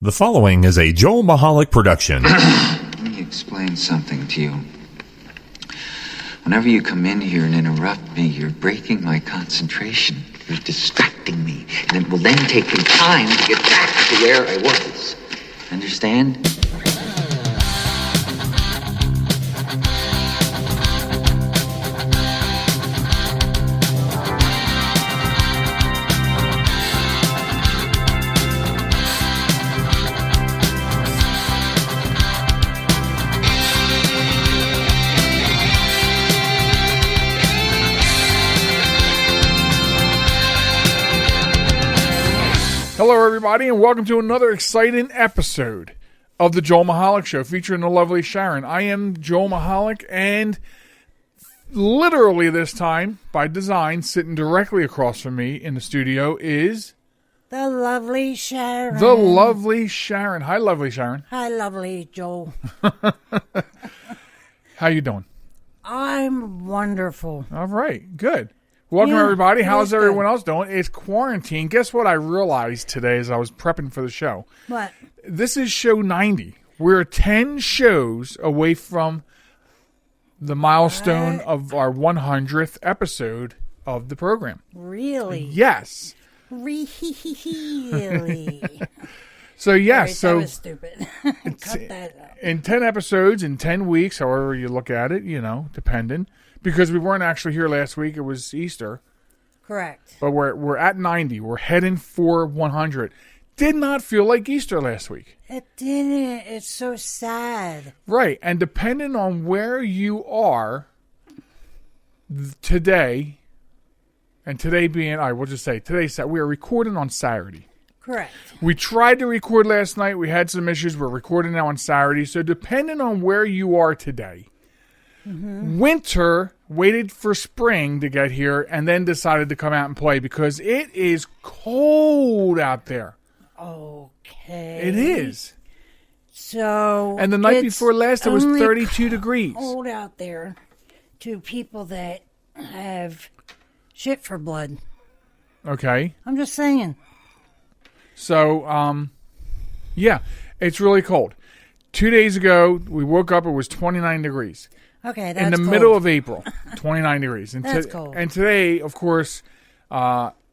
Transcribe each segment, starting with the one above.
The following is a Joel Michalec production. Let me explain something to you. Whenever you come in here and interrupt me, you're breaking my concentration. You're distracting me. And it will then take me time to get back to where I was. Understand? Hello, everybody, and welcome to another exciting episode of the Joel Michalec Show featuring the lovely Sharon. I am Joel Michalec, and literally this time, by design, sitting directly across from me in the studio is... The lovely Sharon. The lovely Sharon. Hi, lovely Sharon. Hi, lovely Joel. How you doing? I'm wonderful. All right, good. Welcome, Yeah, everybody. How's good. everyone else doing? It's quarantine. Guess what I realized today as I was prepping for the show? What? This is show 90. We're 10 shows away from the milestone of our 100th episode of the program. Really? Yes. Really? So, yes. Sorry, that was stupid. Cut that out. In 10 episodes, in 10 weeks, however you look at it, depending. Because we weren't actually here last week. It was Easter. Correct. But we're at 90. We're heading for 100. Did not feel like Easter last week. It didn't. It's so sad. Right. And depending on where you are today, and today being, we'll just say today's we are recording on Saturday. Correct. We tried to record last night. We had some issues. We're recording now on Saturday. So depending on where you are today, winter waited for spring to get here and then decided to come out and play because it is cold out there. Okay. It is. So. And the night before last, it was 32 degrees. Cold out there to people that have shit for blood. Okay. I'm just saying. So, yeah, it's really cold. 2 days ago, we woke up, it was 29 degrees. Okay, that's in the cold. middle of April, 29 degrees. And That's cold. And today, of course, ALEXA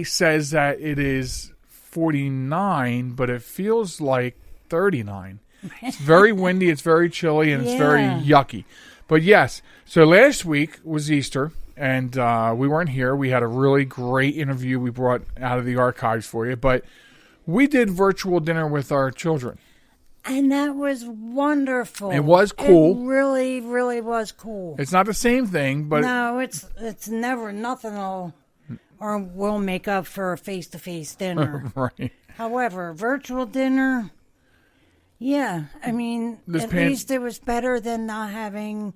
says that it is 49, but it feels like 39. It's very windy, it's very chilly, and it's very yucky. But yes, so last week was Easter, and we weren't here. We had a really great interview we brought out of the archives for you, but we did virtual dinner with our children. And that was wonderful. It was cool. It really, really was cool. It's not the same thing, but... No, it's never, nothing will make up for a face-to-face dinner. Right. However, virtual dinner, yeah, I mean, at least it was better than not having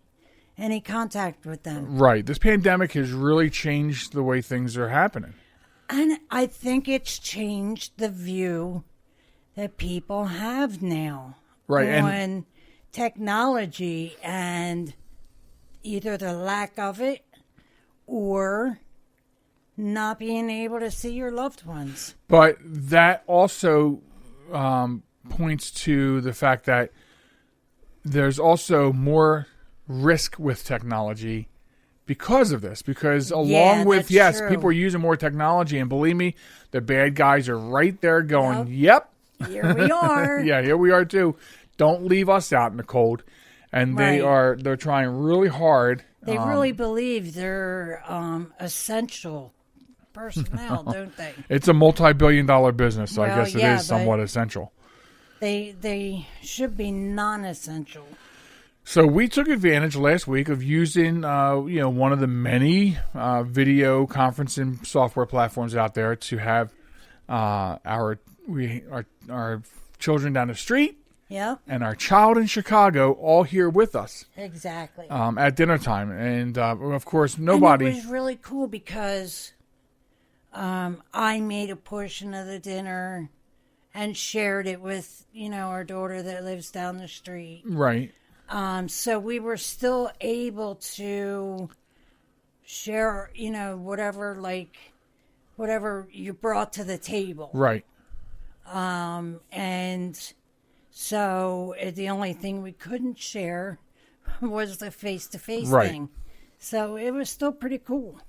any contact with them. Right. This pandemic has really changed the way things are happening. And I think it's changed the view that people have now on technology and either the lack of it or not being able to see your loved ones. But that also points to the fact that there's also more risk with technology because of this. Because along with, true. People are using more technology, and believe me, the bad guys are right there going, yep. Here we are. Yeah, here we are too. Don't leave us out in the cold. And they're trying really hard. They really believe they're essential personnel, don't they? It's a multi-billion-dollar business, so I guess it is somewhat essential. They should be non-essential. So we took advantage last week of using, one of the many video conferencing software platforms out there to have our children down the street, and our child in Chicago all here with us. Exactly. At dinner time, and of course nobody. And it was really cool because I made a portion of the dinner and shared it with our daughter that lives down the street. Right. So we were still able to share, whatever you brought to the table. Right. And so the only thing we couldn't share was the face-to-face thing. So it was still pretty cool.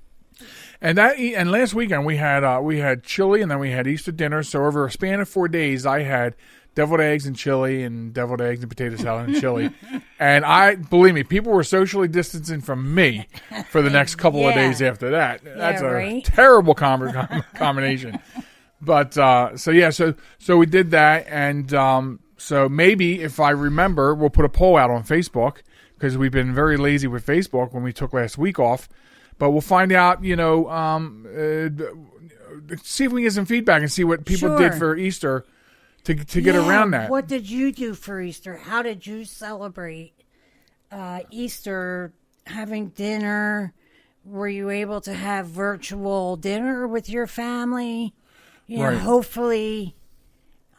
And last weekend we had chili, and then we had Easter dinner. So over a span of 4 days, I had deviled eggs and chili, and deviled eggs and potato salad and chili. And believe me, people were socially distancing from me for the next couple of days after that. That's a terrible combination. But so we did that, and so maybe if I remember, we'll put a poll out on Facebook, because we've been very lazy with Facebook when we took last week off. But we'll find out, see if we can get some feedback and see what people did for Easter to get around that. What did you do for Easter? How did you celebrate Easter? Having dinner? Were you able to have virtual dinner with your family? Hopefully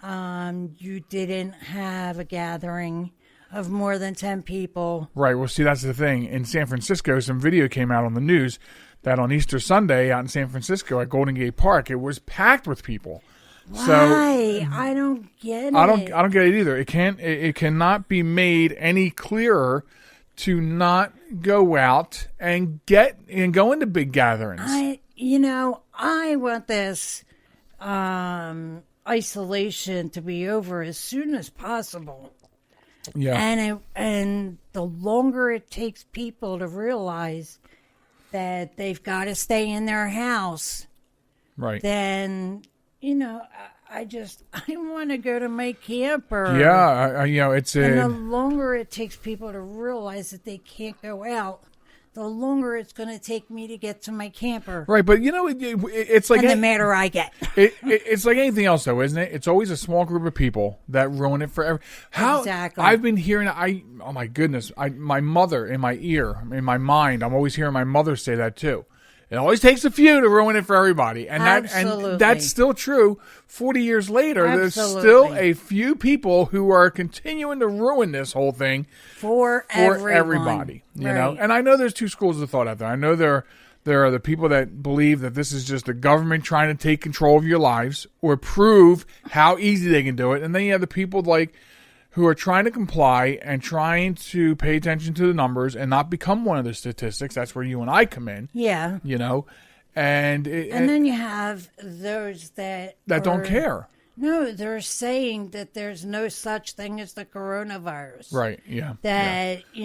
you didn't have a gathering of more than 10 people. Right. Well, see, that's the thing. In San Francisco, some video came out on the news that on Easter Sunday out in San Francisco at Golden Gate Park, it was packed with people. Why? So, I don't get it. I don't get it either. It cannot be made any clearer to not go out and go into big gatherings. I want this isolation to be over as soon as possible. Yeah. And the longer it takes people to realize that they've got to stay in their house, right? Then I want to go to my camper. Yeah, and the longer it takes people to realize that they can't go out, the longer it's going to take me to get to my camper. Right, but it's like... And the madder I get. It's like anything else, though, isn't it? It's always a small group of people that ruin it for Exactly. I've been hearing... oh, my goodness. My mother in my ear, in my mind, I'm always hearing my mother say that, too. It always takes a few to ruin it for everybody. And that's still true 40 years later. Absolutely. There's still a few people who are continuing to ruin this whole thing for everybody. You know? And I know there's two schools of thought out there. I know there are the people that believe that this is just the government trying to take control of your lives or prove how easy they can do it. And then you have the people who are trying to comply and trying to pay attention to the numbers and not become one of the statistics. That's where you and I come in. Yeah. And then you have those that don't care. No, they're saying that there's no such thing as the coronavirus. Right, yeah.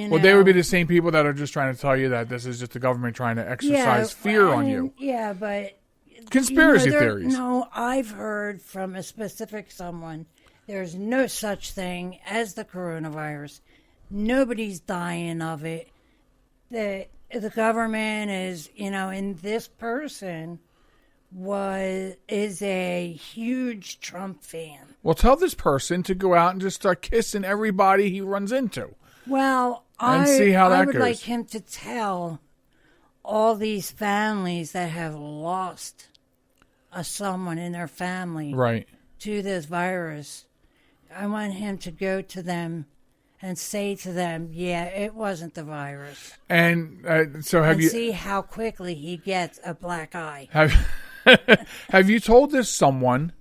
Well, they would be the same people that are just trying to tell you that this is just the government trying to exercise fear on you. Yeah, but... Conspiracy theories. No, I've heard from a specific someone... There's no such thing as the coronavirus. Nobody's dying of it. The government is, and this person is a huge Trump fan. Well, tell this person to go out and just start kissing everybody he runs into. Well, see how that I would goes. like him to tell all these families that have lost someone in their family to this virus. I want him to go to them and say to them, yeah, it wasn't the virus. And so have you... see how quickly he gets a black eye. Have you told this someone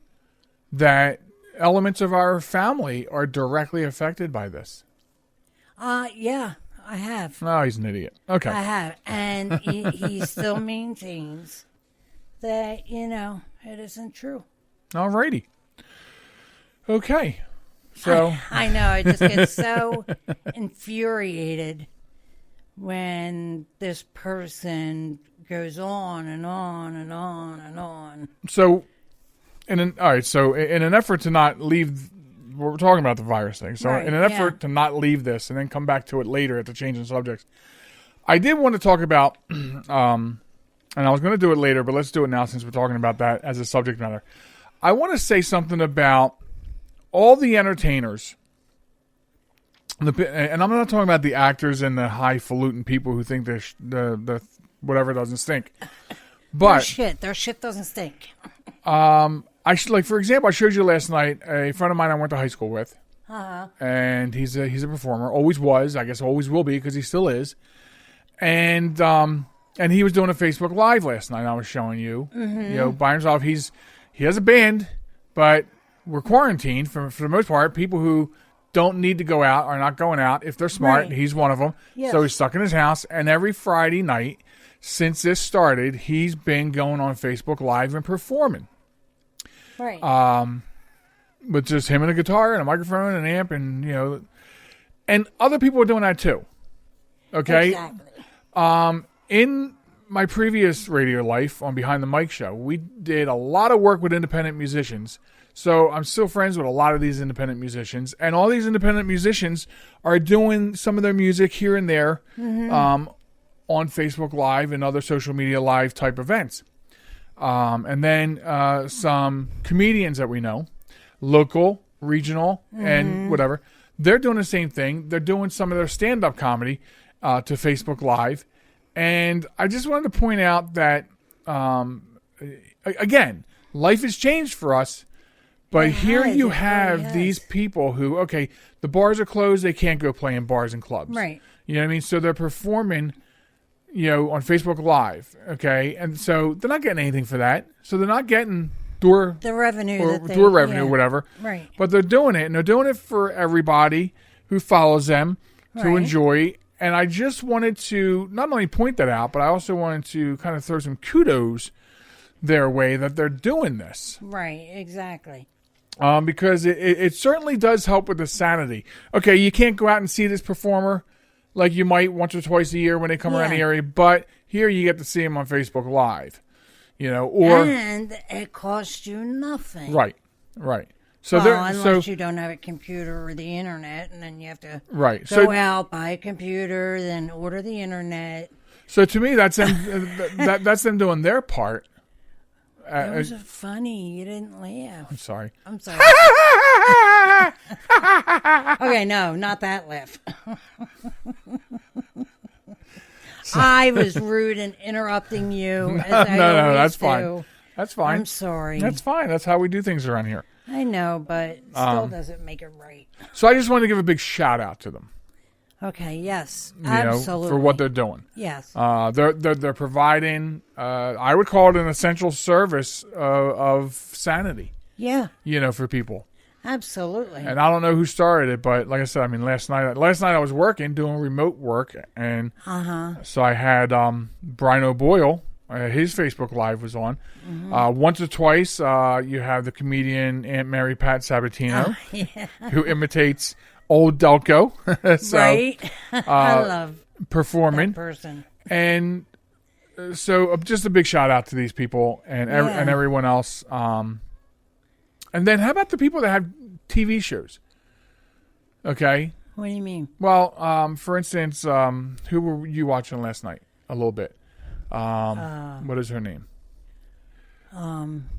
that elements of our family are directly affected by this? Yeah, I have. No, he's an idiot. Okay. I have. And he still maintains that, it isn't true. All righty. Okay. So I know, I just get so infuriated when this person goes on and on and on and on. So, in an effort to not leave, we're talking about the virus thing. So, in an effort to not leave this and then come back to it later at the change in subjects, I did want to talk about, and I was going to do it later, but let's do it now since we're talking about that as a subject matter. I want to say something about all the entertainers, and I'm not talking about the actors and the highfalutin people who think the whatever doesn't stink. But their shit doesn't stink. For example, I showed you last night a friend of mine I went to high school with, and he's a performer. Always was, I guess, always will be because he still is. And he was doing a Facebook Live last night. I was showing you, by himself. He has a band, but we're quarantined for the most part. People who don't need to go out are not going out if they're smart. Right. He's one of them. Yes. So he's stuck in his house. And every Friday night since this started, he's been going on Facebook Live and performing. Right. With just him and a guitar and a microphone and an amp and, and other people are doing that too. Okay? Exactly. In my previous radio life on Behind the Mic show, we did a lot of work with independent musicians. So I'm still friends with a lot of these independent musicians. And all these independent musicians are doing some of their music here and there on Facebook Live and other social media live type events. And then some comedians that we know, local, regional, and whatever, they're doing the same thing. They're doing some of their stand-up comedy to Facebook Live. And I just wanted to point out that, again, life has changed for us. But here you have these people who, okay, the bars are closed. They can't go play in bars and clubs. Right. You know what I mean? So they're performing, on Facebook Live. Okay. And so they're not getting anything for that. So they're not getting door revenue or door revenue, whatever. Right. But they're doing it, and they're doing it for everybody who follows them to enjoy. And I just wanted to not only point that out, but I also wanted to kind of throw some kudos their way that they're doing this. Right, exactly. Because it certainly does help with the sanity. Okay, you can't go out and see this performer like you might once or twice a year when they come around the area, but here you get to see them on Facebook Live. And it costs you nothing. Right. So unless you don't have a computer or the internet, and then you have to go out, buy a computer, then order the internet. So to me, that's them. That's them doing their part. It was funny. You didn't laugh. I'm sorry. Okay, no, not that laugh. I was rude and interrupting you. As I no, that's do. fine. That's fine. I'm sorry. That's fine. That's how we do things around here. I know, but it still doesn't make it right. So I just wanted to give a big shout out to them. Okay. Yes. Absolutely. For what they're doing. Yes. They're providing. I would call it an essential service of sanity. Yeah. For people. Absolutely. And I don't know who started it, but like I said, last night I was working, doing remote work, and so I had Brian O'Boyle. His Facebook Live was on. Once or twice, you have the comedian Aunt Mary Pat Sabatino, who imitates old Delco. So, right. I love performing that person. And so just a big shout out to these people and everyone else. And then how about the people that have TV shows? Okay. What do you mean? Well, for instance, who were you watching last night? A little bit. What is her name? Come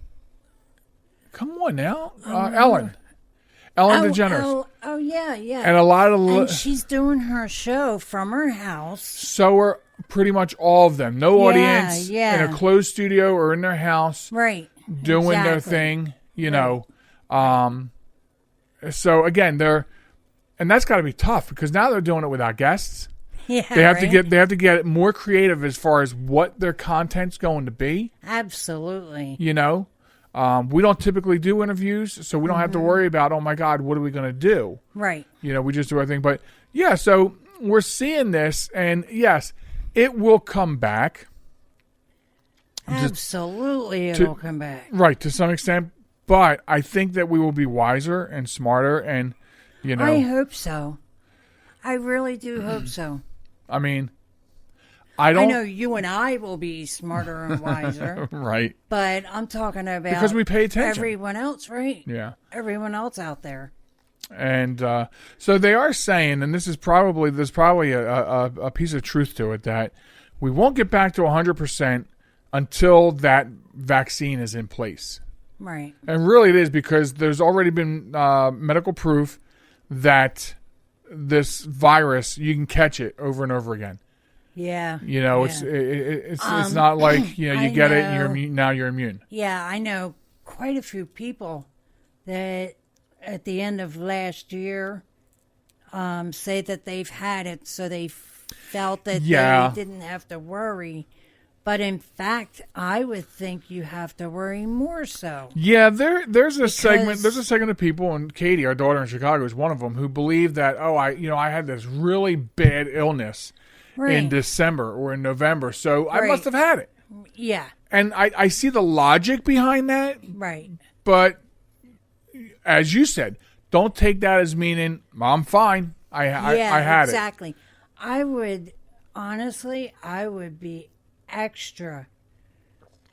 on now. Ellen DeGeneres. Oh, yeah. And a lot of... And she's doing her show from her house. So are pretty much all of them. No audience in a closed studio or in their house. Right. Doing their thing, So again, and that's got to be tough because now they're doing it without guests. Yeah, they have to get more creative as far as what their content's going to be. Absolutely. We don't typically do interviews, so we don't have to worry about, oh my God, what are we going to do? Right. We just do our thing. But yeah, so we're seeing this, and yes, it will come back. Absolutely, it'll come back. Right, to some extent. But I think that we will be wiser and smarter, and I hope so. I really do hope so. I know you and I will be smarter and wiser. Right. But I'm talking about because we pay attention. Everyone else, right? Yeah. Everyone else out there. And so they are saying, and there's probably a piece of truth to it, that we won't get back to 100% until that vaccine is in place. Right. And really it is, because there's already been medical proof that this virus, you can catch it over and over again. Yeah. It's not like, you get it and you're immune. Yeah, I know quite a few people that at the end of last year say that they've had it, so they felt that they didn't have to worry. But in fact, I would think you have to worry more so. Yeah, there's a segment of people, and Katie, our daughter in Chicago, is one of them, who believe that I had this really bad illness in December or in November, so I must have had it. Yeah. And I see the logic behind that. Right. But as you said, don't take that as meaning I'm fine. I had exactly. I would be extra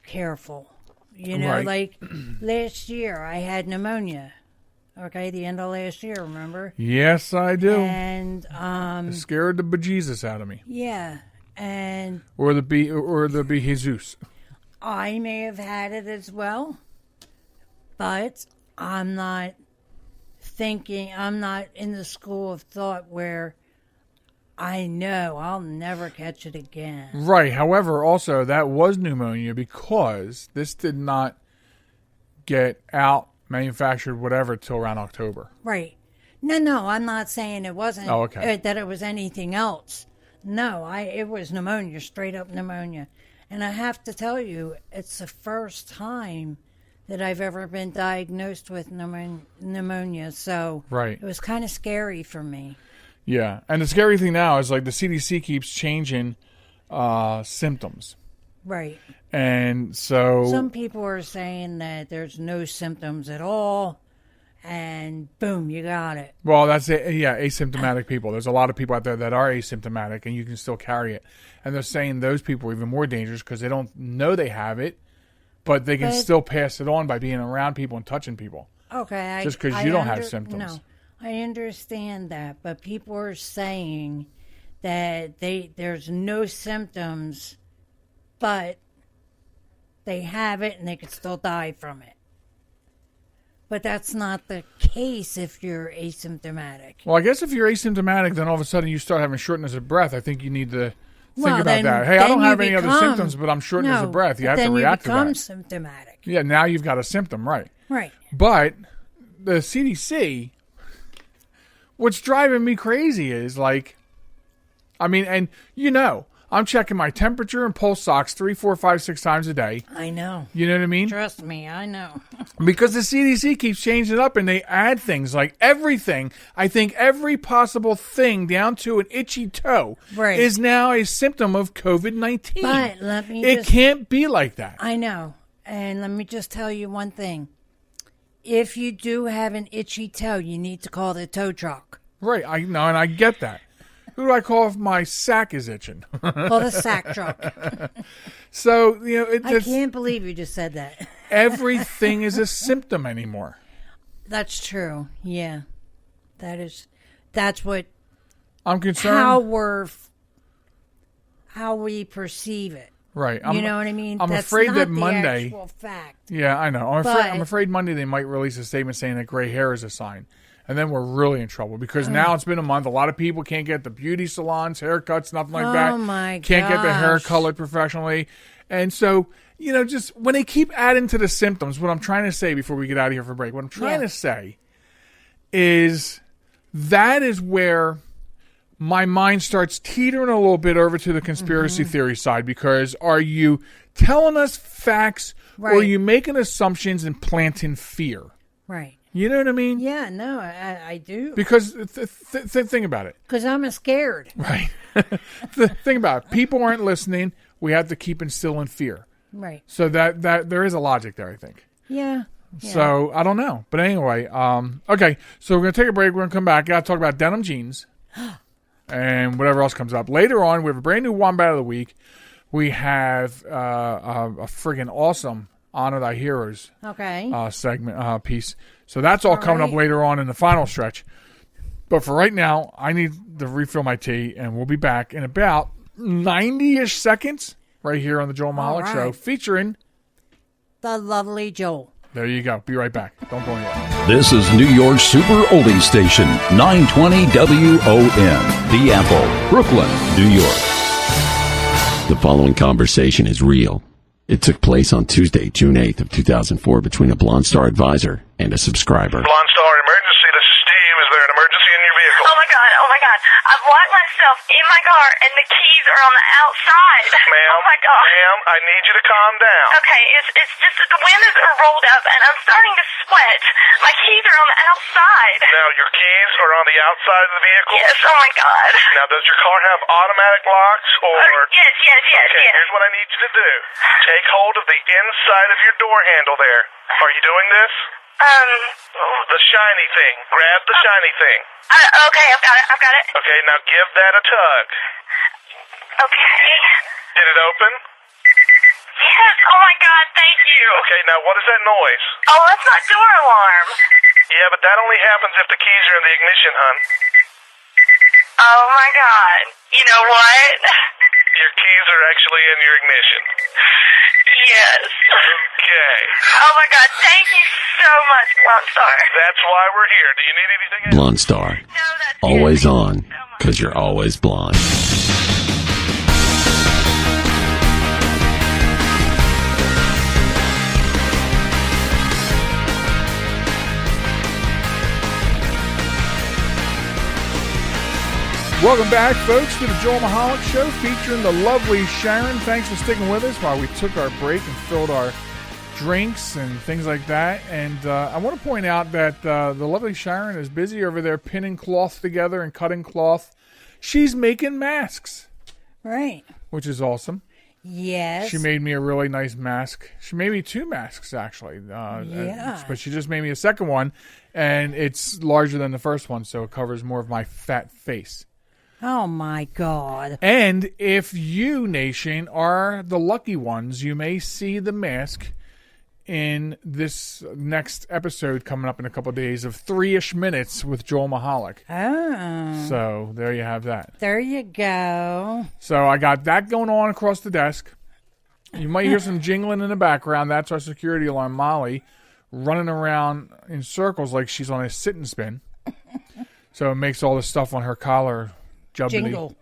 careful. Like last year I had pneumonia. Okay, the end of last year, remember? Yes, I do. And it scared the bejesus out of me. Yeah, and or the bejesus. I may have had it as well, but I'm not in the school of thought where I know I'll never catch it again. Right. However, also, that was pneumonia because this did not get out, manufactured, whatever, till around October. Right. No, I'm not saying it wasn't. Oh, okay. That it was anything else. No, it was pneumonia, straight up pneumonia. And I have to tell you, it's the first time that I've ever been diagnosed with pneumonia. So it was kind of scary for me. Yeah, and the scary thing now is like the CDC keeps changing symptoms. Right. And so some people are saying that there's no symptoms at all, and boom, you got it. Well, that's it. Yeah, asymptomatic people. There's a lot of people out there that are asymptomatic, and you can still carry it. And they're saying those people are even more dangerous because they don't know they have it, but they can still pass it on by being around people and touching people. Okay. Just because you don't have symptoms. No, I understand that, but people are saying that there's no symptoms, but they have it and they could still die from it. But that's not the case if you're asymptomatic. Well, I guess if you're asymptomatic, then all of a sudden you start having shortness of breath. I think you need to think about that. Hey, I don't have any other symptoms, but I'm shortness of breath. You have to react to that. Then you become symptomatic. Yeah, now you've got a symptom, right? Right. But the CDC, what's driving me crazy is I'm checking my temperature and pulse ox 3, 4, 5, 6 times a day. I know. You know what I mean? Trust me, I know. Because the CDC keeps changing it up and they add things like everything. I think every possible thing down to an itchy toe is now a symptom of COVID-19. But it can't be like that. I know. And let me just tell you one thing. If you do have an itchy toe, you need to call the tow truck. Right, I know, and I get that. Who do I call if my sack is itching? Call the sack truck. So, I can't believe you just said that. Everything is a symptom anymore. That's true. Yeah. That's what I'm concerned. How we perceive it. Right. You know what I mean? I'm That's afraid not that the Monday. Actual fact. Yeah, I know. I'm afraid Monday they might release a statement saying that gray hair is a sign. And then we're really in trouble because now it's been a month. A lot of people can't get the beauty salons, haircuts, nothing like that. Oh, my gosh. Can't get their hair colored professionally. And so, just when they keep adding to the symptoms, what I'm trying to say before we get out of here for break, what I'm trying to say is that is where my mind starts teetering a little bit over to the conspiracy theory side, because are you telling us facts or are you making assumptions and planting fear? Right. You know what I mean? Yeah, no, I do. Because think about it. Because I'm scared. Right. Think about it. People aren't listening. We have to keep instilling fear. Right. So that there is a logic there, I think. Yeah. So I don't know. But anyway, okay. So we're going to take a break. We're going to come back. Got to talk about denim jeans and whatever else comes up. Later on, we have a brand new Wombat of the Week. We have a friggin' awesome Honor Thy Heroes segment piece. So that's all coming up later on in the final stretch. But for right now, I need to refill my tea, and we'll be back in about 90-ish seconds right here on the Joel Michalec Show, featuring the lovely Joel. There you go. Be right back. Don't go anywhere. This is New York's Super Oldies Station, 920 WON, The Apple, Brooklyn, New York. The following conversation is real. It took place on Tuesday, June 8th of 2004 between a Blonde Star advisor and a subscriber. Blonde Star emergency, this is Steve. Is there an emergency in your vehicle? Oh my god. I've locked myself in my car and the keys are on the outside. Ma'am, oh my god. Ma'am, I need you to calm down. Okay, it's just that the windows are rolled up and I'm starting to sweat. My keys are on the outside. Now, your keys are on the outside of the vehicle? Yes, oh my god. Now, does your car have automatic locks or... Yes. Okay, here's what I need you to do. Take hold of the inside of your door handle there. Are you doing this? The shiny thing. Grab the shiny thing. Okay, I've got it. Okay, now give that a tug. Okay. Did it open? Yes, oh my god, thank you. Okay, now what is that noise? Oh, that's my door alarm. Yeah, but that only happens if the keys are in the ignition, hon. Oh my god. You know what? Your keys are actually in your ignition. Yes. Okay. Oh my god, thank you so much, Blonde Star. That's why we're here. Do you need anything else? Blonde Star. No, that's Always it. on, because you're always blonde. Welcome back, folks, to the Joel Michalec Show featuring the lovely Sharon. Thanks for sticking with us while we took our break and filled our drinks and things like that. And I want to point out that the lovely Sharon is busy over there pinning cloth together and cutting cloth. She's making masks. Right. Which is awesome. Yes. She made me a really nice mask. She made me 2 masks, actually. Yeah. But she just made me a second one, and it's larger than the first one, so it covers more of my fat face. Oh, my God. And if you, nation, are the lucky ones, you may see the mask in this next episode coming up in a couple of days of 3-ish minutes with Joel Michalec. Oh. So there you have that. There you go. So I got that going on across the desk. You might hear some jingling in the background. That's our security alarm, Molly, running around in circles like she's on a sit and spin. So it makes all the stuff on her collar jingle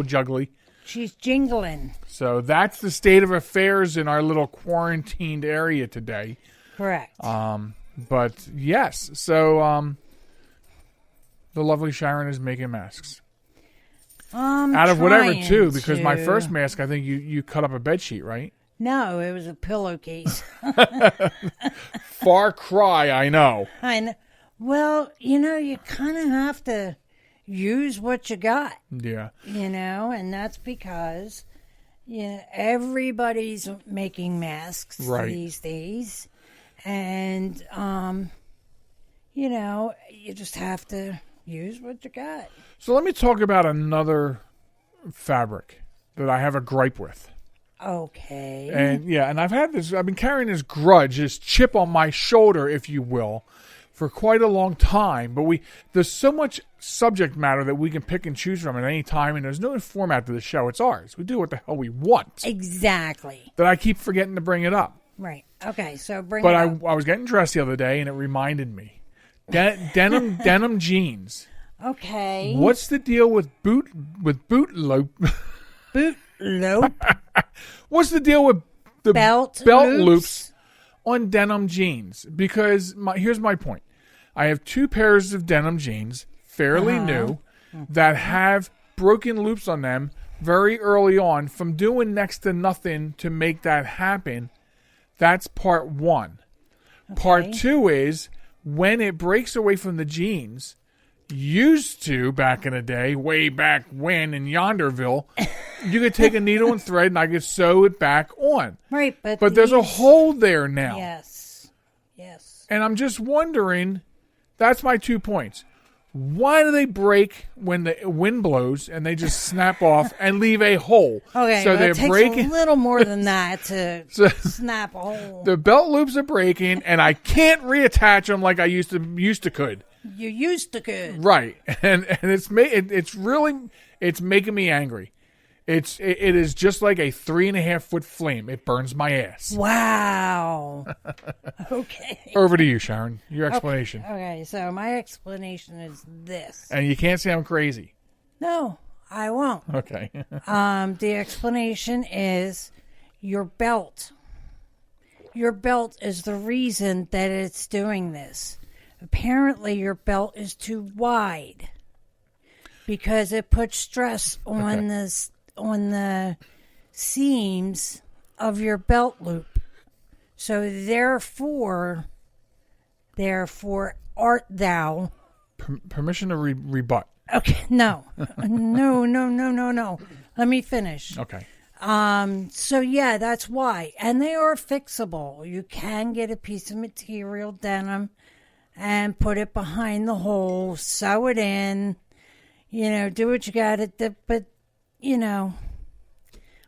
juggly. She's jingling. So that's the state of affairs in our little quarantined area today. Correct. But yes, so the lovely Sharon is making masks. Out of whatever too, because my first mask, I think you cut up a bed sheet, right? No, it was a pillowcase. Far cry, I know. I know. Well, you kind of have to use what you got. Yeah. And that's because everybody's making masks these days. And, you just have to use what you got. So let me talk about another fabric that I have a gripe with. Okay. And I've been carrying this grudge, this chip on my shoulder, if you will, for quite a long time, but there's so much subject matter that we can pick and choose from at any time, and there's no format to the show. It's ours. We do what the hell we want. Exactly. That I keep forgetting to bring it up. Right. Okay, so bring it up. But I was getting dressed the other day, and it reminded me. Denim jeans. Okay. What's the deal with boot loop? Boot loop? What's the deal with the belt loops on denim jeans? Because here's my point. I have 2 pairs of denim jeans, fairly new, that have broken loops on them very early on from doing next to nothing to make that happen. That's part 1. Okay. Part 2 is when it breaks away from the jeans, used to back in the day, way back when in Yonderville, you could take a needle and thread and I could sew it back on. Right, but there's a hole there now. Yes. And I'm just wondering, that's my 2 points. Why do they break when the wind blows and they just snap off and leave a hole? Okay, so it takes a little more than that to snap a hole. The belt loops are breaking, and I can't reattach them like I used to could. You used to could. Right, and it's making me angry. It is just like a 3.5-foot flame. It burns my ass. Wow. Okay. Over to you, Sharon. Your explanation. Okay, so my explanation is this. And you can't say I'm crazy. No, I won't. Okay. The explanation is your belt. Your belt is the reason that it's doing this. apparently your belt is too wide because it puts stress on the seams of your belt loop. So therefore art thou. Permission to rebut. Okay, no. No. Let me finish. Okay. So yeah, that's why. And they are fixable. You can get a piece of material, denim, and put it behind the hole, sew it in, do what you got to do. But,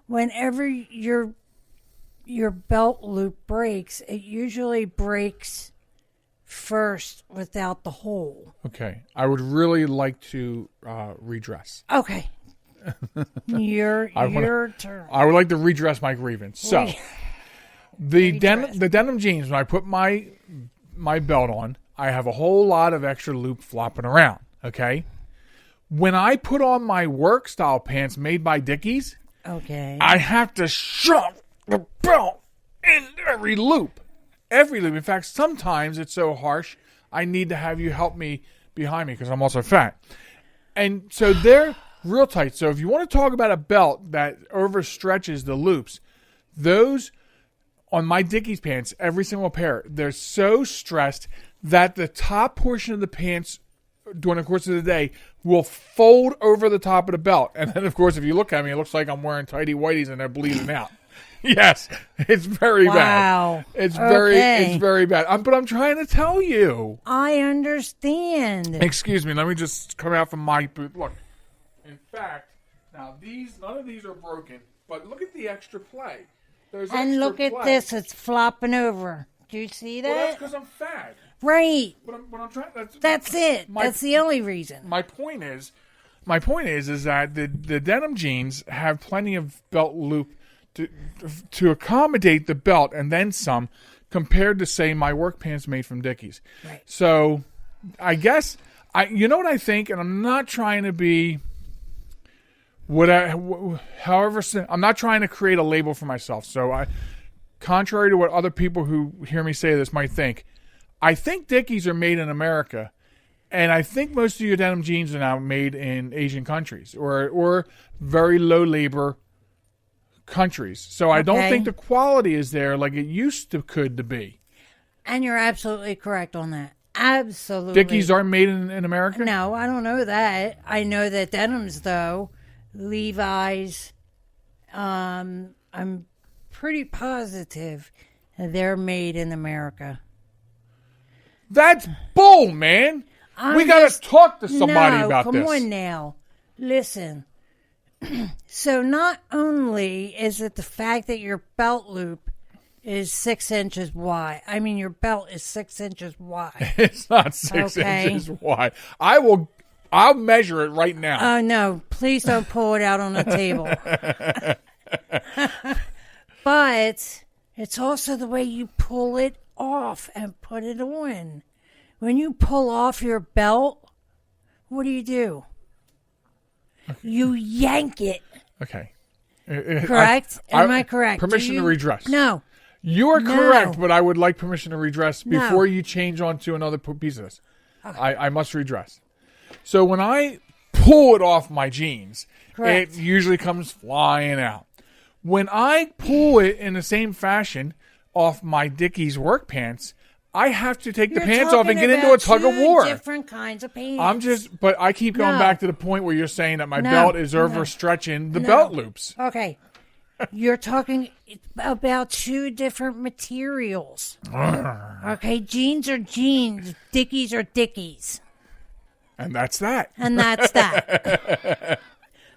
whenever your belt loop breaks, it usually breaks first without the hole. Okay. I would really like to redress. Okay. Your turn. I would like to redress my grievance. So, the denim jeans, when I put my belt on, I have a whole lot of extra loop flopping around, okay? When I put on my work style pants made by Dickies, okay, I have to shove the belt in every loop. Every loop. In fact, sometimes it's so harsh, I need to have you help me behind me because I'm also fat. And so they're real tight. So if you want to talk about a belt that overstretches the loops, those on my Dickies pants, every single pair, they're so stressed that the top portion of the pants during the course of the day will fold over the top of the belt. And then, of course, if you look at me, it looks like I'm wearing tighty whities and they're bleeding out. Yes, it's very bad. It's very bad. But I'm trying to tell you. I understand. Excuse me. Let me just come out from my booth. Look. In fact, now none of these are broken, but look at the extra play. And look at this, it's flopping over. Do you see that? Well, that's because I'm fat. Right. But I'm trying. That's it. That's the only reason. My point is that the denim jeans have plenty of belt loop to accommodate the belt and then some, compared to say my work pants made from Dickies. Right. So, I guess you know what I think, and I'm not trying to be. I'm not trying to create a label for myself. So, contrary to what other people who hear me say this might think, I think Dickies are made in America, and I think most of your denim jeans are now made in Asian countries or very low labor countries. So I don't think the quality is there like it used to be. And you're absolutely correct on that. Absolutely. Dickies aren't made in America? No, I don't know that. I know that denims, though, Levi's, I'm pretty positive they're made in America. That's bull, man. We got to talk to somebody about this. Come on now. Listen. So not only is it the fact that your belt loop is 6 inches wide. I mean, your belt is 6 inches wide. It's not 6 inches wide. I'll measure it right now. Oh, no. Please don't pull it out on the table. But it's also the way you pull it off and put it on. When you pull off your belt, what do? You yank it. Okay. Correct? Am I correct? Permission to redress. No. You are correct, but I would like permission to redress before you change on to another piece of this. Okay. I must redress. So when I pull it off my jeans, it usually comes flying out. When I pull it in the same fashion off my Dickies work pants, I have to take the pants off and get into a tug of war. Different kinds of pants. But I keep going back to the point where you're saying that my belt is overstretching the belt loops. Okay. You're talking about two different materials. Okay, jeans are jeans, Dickies are Dickies. And that's that.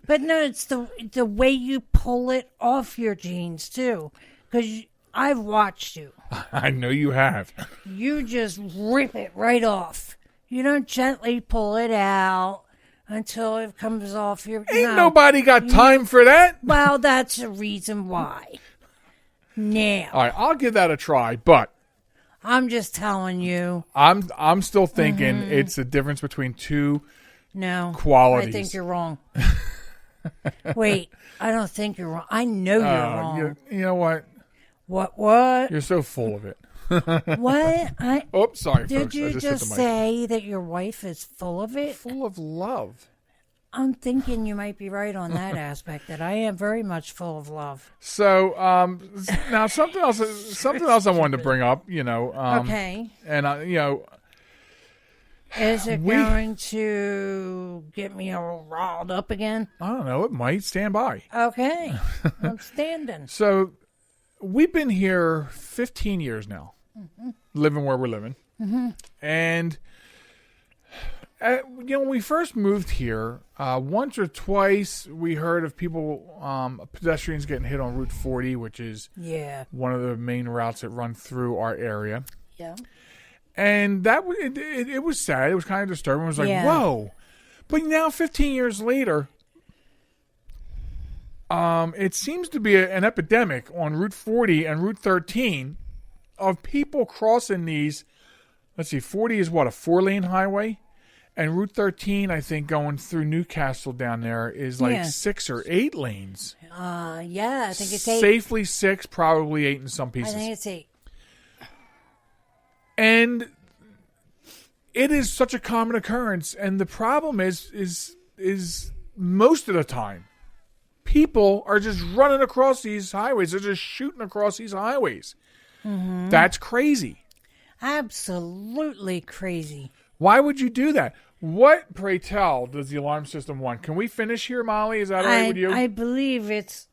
But no, it's the way you pull it off your jeans, too. Because I've watched you. I know you have. You just rip it right off. You don't gently pull it out until it comes off your... Ain't nobody got time for that. Well, that's the reason why. Now. All right, I'll give that a try, but... I'm just telling you. I'm still thinking it's the difference between two qualities. I think you're wrong. Wait, I don't think you're wrong. I know you're wrong. You know what? What? You're so full of it. What? Sorry, Did folks. you I just hit the mic. say that your wife is full of it? Full of love. I'm thinking you might be right on that aspect, that I am very much full of love. So now something else I wanted to bring up, Okay. and Is it going to get me all riled up again? I don't know, it might. Stand by. Okay. I'm standing. So we've been here 15 years now, living where we're living, and when we first moved here, once or twice we heard of people, pedestrians getting hit on Route 40, which is one of the main routes that run through our area. Yeah. And it was sad. It was kind of disturbing. It was like, whoa. But now, 15 years later, it seems to be an epidemic on Route 40 and Route 13 of people crossing these. Let's see, 40 is what, a 4-lane highway? And Route 13, I think, going through Newcastle down there is like 6 or 8 lanes. I think it's 8. Safely 6, probably 8 in some pieces. I think it's 8. And it is such a common occurrence. And the problem is most of the time, people are just running across these highways. They're just shooting across these highways. Mm-hmm. That's crazy. Absolutely crazy. Why would you do that? What, pray tell, does the alarm system want? Can we finish here, Molly? Is that all right with you? I believe it's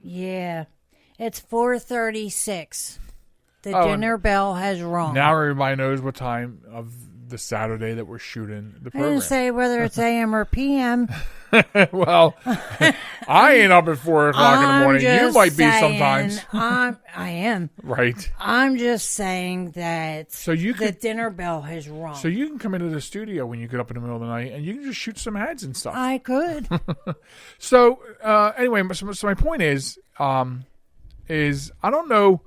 4:36. The dinner bell has rung. Now everybody knows what time of the Saturday that we're shooting the I program. didn't say whether it's AM or PM. Well, I ain't up at 4 o'clock in the morning. You might be sometimes. I am. Right. I'm just saying that the dinner bell has rung. So you can come into the studio when you get up in the middle of the night and you can just shoot some ads and stuff. I could. So anyway, so my point is I don't know.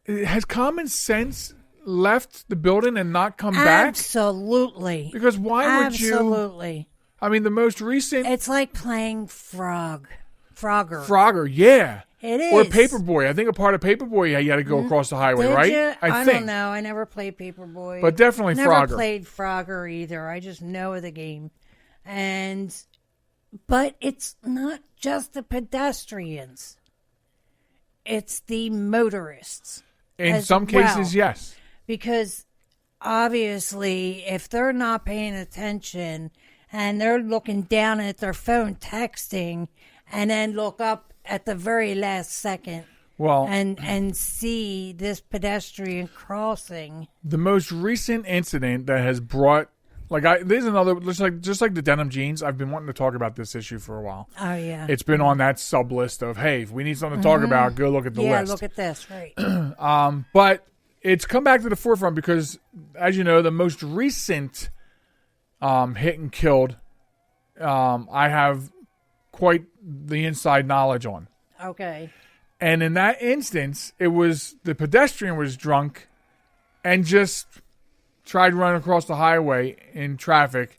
Has common sense left the building and not come back? Absolutely. Because why would you? Absolutely. I mean, the most recent. It's like playing Frogger. Frogger, yeah. It is. Or Paperboy. I think a part of Paperboy, you had to go across the highway, Did right? You? I think. don't know. I never played Paperboy. But definitely never Frogger. Never played Frogger either. I just know the game. But it's not just the pedestrians. It's the motorists. In some cases, yes. Because obviously, if they're not paying attention and they're looking down at their phone texting and then look up at the very last second and see this pedestrian crossing. The most recent incident that has brought there's another just like the denim jeans. I've been wanting to talk about this issue for a while. Oh yeah. It's been on that sub list of, hey, if we need something to talk about, go look at the list. Yeah, look at this, right. But it's come back to the forefront because, as you know, the most recent hit and killed, I have quite the inside knowledge on. Okay. And in that instance, it was the pedestrian was drunk and just tried running across the highway in traffic,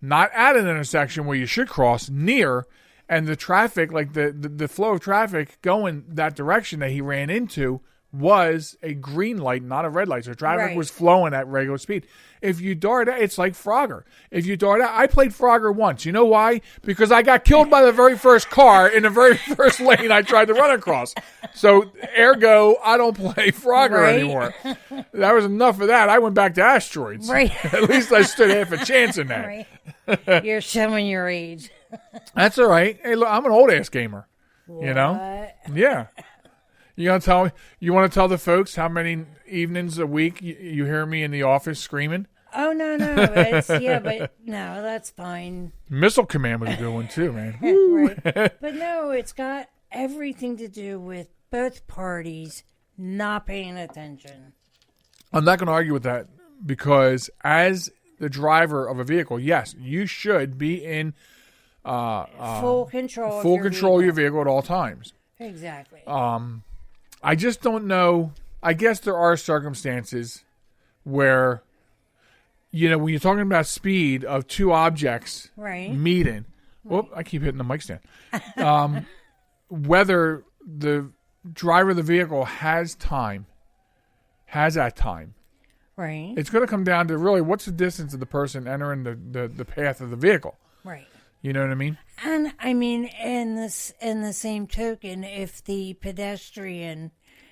not at an intersection where you should cross, near, and the traffic, like the flow of traffic going that direction that he ran into was a green light, not a red light. So traffic was flowing at regular speed. If you dart out, it's like Frogger. If you dart out, I played Frogger once. You know why? Because I got killed by the very first car in the very first lane I tried to run across. So ergo, I don't play Frogger anymore. That was enough of that. I went back to Asteroids. Right. At least I stood half a chance in that. Right. You're showing your age. That's all right. Hey, look, I'm an old ass gamer. What? You know? Yeah. You want to tell the folks how many evenings a week you hear me in the office screaming? Oh no, but no, that's fine. Missile Command was a good one too, man. Right. But no, it's got everything to do with both parties not paying attention. I'm not going to argue with that because as the driver of a vehicle, yes, you should be in full control of your vehicle at all times. Exactly. I just don't know. I guess there are circumstances where, when you're talking about speed of two objects meeting, whoop, I keep hitting the mic stand, whether the driver of the vehicle has time has that time. Right. It's going to come down to really what's the distance of the person entering the path of the vehicle. Right. You know what I mean? And I mean, in the same token, if the pedestrian,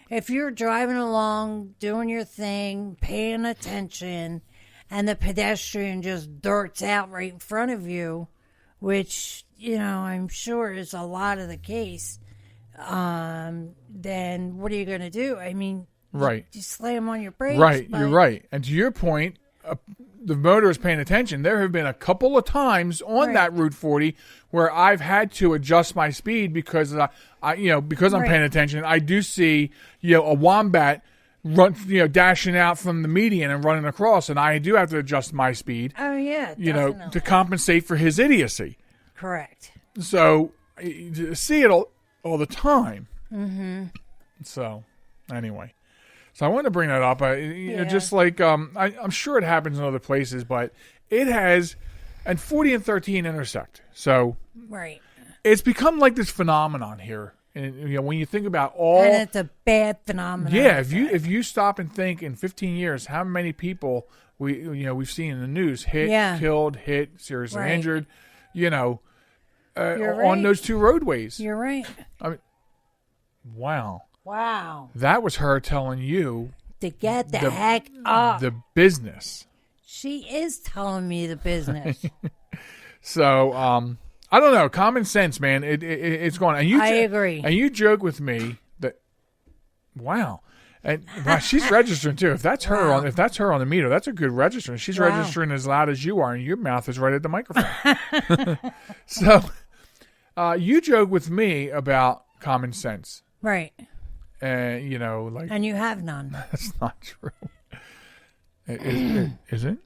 if you're driving along, doing your thing, paying attention, and the pedestrian just darts out right in front of you, which, I'm sure is a lot of the case, then what are you going to do? I mean, right. You slam on your brakes. Right, you're right. And to your point, the motorist paying attention, there have been a couple of times on that Route 40 where I've had to adjust my speed because because I'm paying attention. I do see, a wombat run, dashing out from the median and running across, and I do have to adjust my speed. Oh yeah, definitely. To compensate for his idiocy. Correct. So you see it all the time. Mm-hmm. So anyway. So I wanted to bring that up. Just like I'm sure it happens in other places, but it has, and 40 and 13 intersect. So it's become like this phenomenon here. And when you think about and it's a bad phenomenon. Yeah, if you stop and think in 15 years, how many people we've seen in the news hit, killed, seriously injured, on those two roadways. You're right. I mean, wow. Wow. That was her telling you to get the heck up. The business. She is telling me the business. So, I don't know. Common sense, man. It's going. And I agree. And you joke with me that, wow. And wow, she's registering too. If that's her on the meter, that's a good register. She's registering as loud as you are, and your mouth is right at the microphone. So, you joke with me about common sense. Right. And you have none. That's not true. Is it?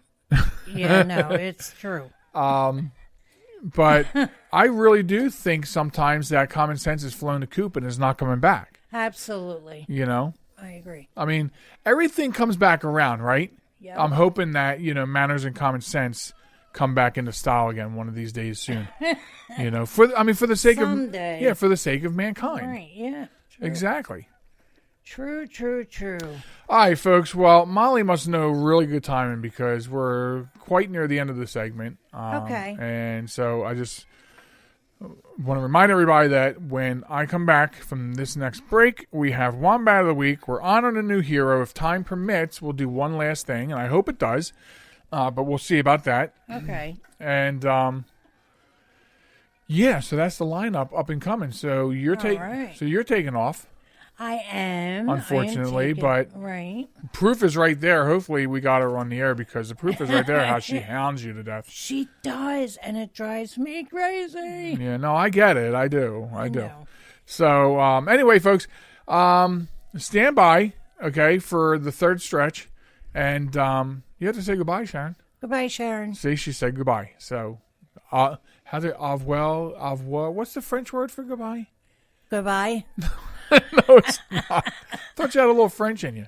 Yeah, no, it's true. But I really do think sometimes that common sense has flown the coop and is not coming back. Absolutely. I agree. I mean, everything comes back around, right? Yep. I'm hoping that, manners and common sense come back into style again one of these days soon. For the sake Someday. of for the sake of mankind. Right, yeah. True. Exactly. True. All right, folks. Well, Molly must know really good timing because we're quite near the end of the segment. Okay. And so I just want to remind everybody that when I come back from this next break, we have Wombat of the Week. We're honoring a new hero. If time permits, we'll do one last thing, and I hope it does. But we'll see about that. Okay. And so that's the lineup up and coming. So you're taking off. I am. Unfortunately, but proof is right there. Hopefully we got her on the air because the proof is right there how she hounds you to death. She does, and it drives me crazy. Yeah, no, I get it. I do. So anyway, folks, stand by, okay, for the third stretch. And you have to say goodbye, Sharon. Goodbye, Sharon. See, she said goodbye. So how's it? Au revoir. What's the French word for goodbye? Goodbye. No, it's not. I thought you had a little French in you.